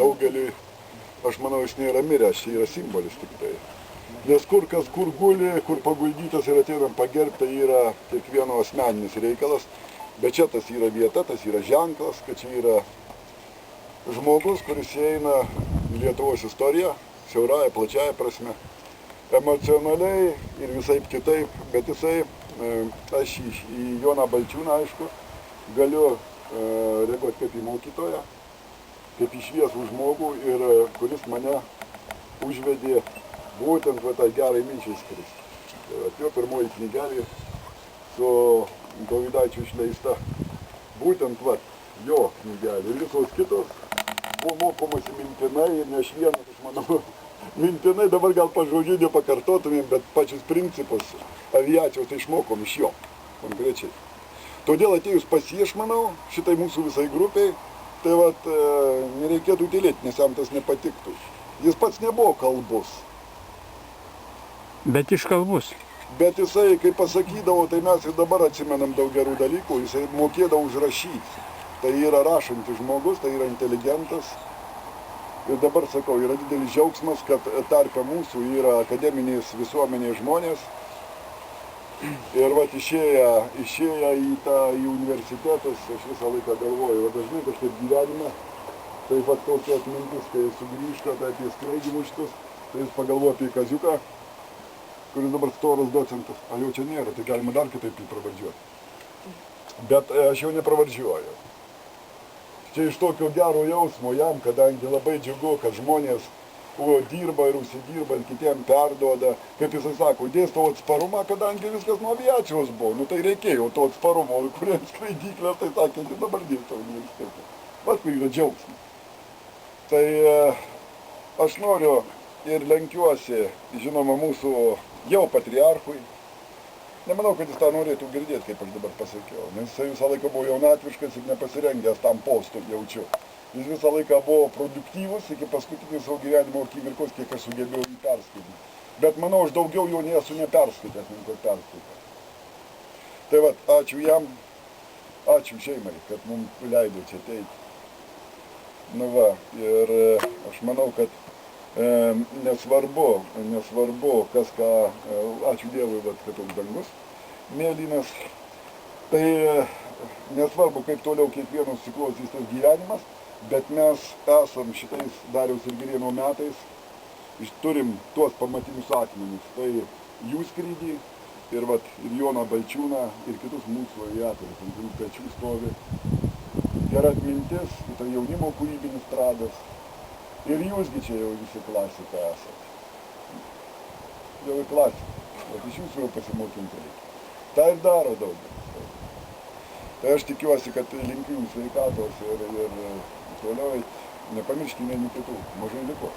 daugeliui, aš manau, jis nėra miręs, čia yra simbolis tik tai. Nes kur kas kur guli, kur paguldytas ir ateinam pagerbti, tai yra kiekvieno asmeninis reikalas. Bet čia tas yra vieta, tas yra ženklas, kad čia yra žmogus, kuris įeina į Lietuvos istoriją, siaurąją, plačiąją prasme, emocionaliai ir visaip kitaip, bet jisai, aš į Joną Balčiūną, aišku, galiu reaguoti kaip į mokytoją, kaip į šviesų žmogų ir kuris mane užvedė būtent va tą gerai minčiai skristi. Tai jo pirmoji knygelė su Dovydaičiu išleista, būtent va jo knygelė. Ir visos kitos buvo mokomasi mintinai ir ne aš vienas, aš manau, mintinai dabar gal pažodžiui nepakartotumėm, bet pačius principus aviacijos tai išmokom iš jo, konkrečiai. Todėl atėjus pas jį, aš manau, šitai mūsų visai grupiai, tai vat nereikėtų tylėti, nes jam tas nepatiktų. Jis pats nebuvo kalbus. Bet iškalbus. Bet jisai, kai pasakydavo, tai mes ir dabar atsimenam daug gerų dalykų, jisai mokėdavo užrašyti. Tai yra rašantis žmogus, tai yra inteligentas. Ir dabar sakau, yra didelis džiaugsmas, kad tarpe mūsų yra akademinės visuomenės žmonės. Ir vat išėję į universitetus, aš visą laiką galvoju, o dažnai kažkaip gyvenime, tai vat tokia atmintis, kai sugrįžta tai apie skraidymus šitus, tai jis pagalvoja apie Kaziuką, kuris dabar storas docentas, a jau čia nėra, tai galima dar kitaip jį pravardžiuoti. Bet aš jau nepravardžiuoju. Čia iš tokio gero jausmo jam, kadangi labai džiugu, kad žmonės dirba ir užsidirba ir kitiem perduoda, kaip jisai sako, dėsto atsparumą, kadangi viskas nuo aviacijos buvo, nu tai reikėjo to atsparumo, kuriems skraidyklės, tai sakė, tai dabar dėsto universitete. Vat kur yra džiaugsmas. Tai aš noriu ir lenkiuosi, žinoma, mūsų jau patriarchui. Nemanau, kad jis tą norėtų girdėti, kaip aš dabar pasakiau, nes jis visą laiką buvo jaunatviškas ir nepasirengęs tam postui, jaučiu. Jis visą laiką buvo produktyvus iki paskutinės savo gyvenimo akimirkos, kiek aš sugebėjau jį perskaityti. Bet manau, aš daugiau jo nesu neperskaitęs, negu perskaitęs. Tai vat, ačiū jam, ačiū šeimai, kad mums leido čia ateiti. Nu va, ir aš manau, kad nesvarbu, kas ką, ačiū Dievui, kad toks dangus mėlynas, tai nesvarbu, kaip toliau kiekvienas susiklostys tas gyvenimas, bet mes esam šitais Dariaus ir Girėno metais, turim tuos pamatinius akmenis, tai jų skrydį ir Joną Balčiūną ir kitus mūsų aviatorius, ant kurių pečių stovi gera atmintis, tai jaunimo kūrybinis pradas. Ir jūsgi čia jau visi klasika esate. Jau ir klasika. Bet iš jūsų jau pasimokinti reikia. Tai ir daro daugelis. Tai aš tikiuosi, kad linkiu jums sveikatos ir toliau nepamirškime vieni kitų. Mažai liko.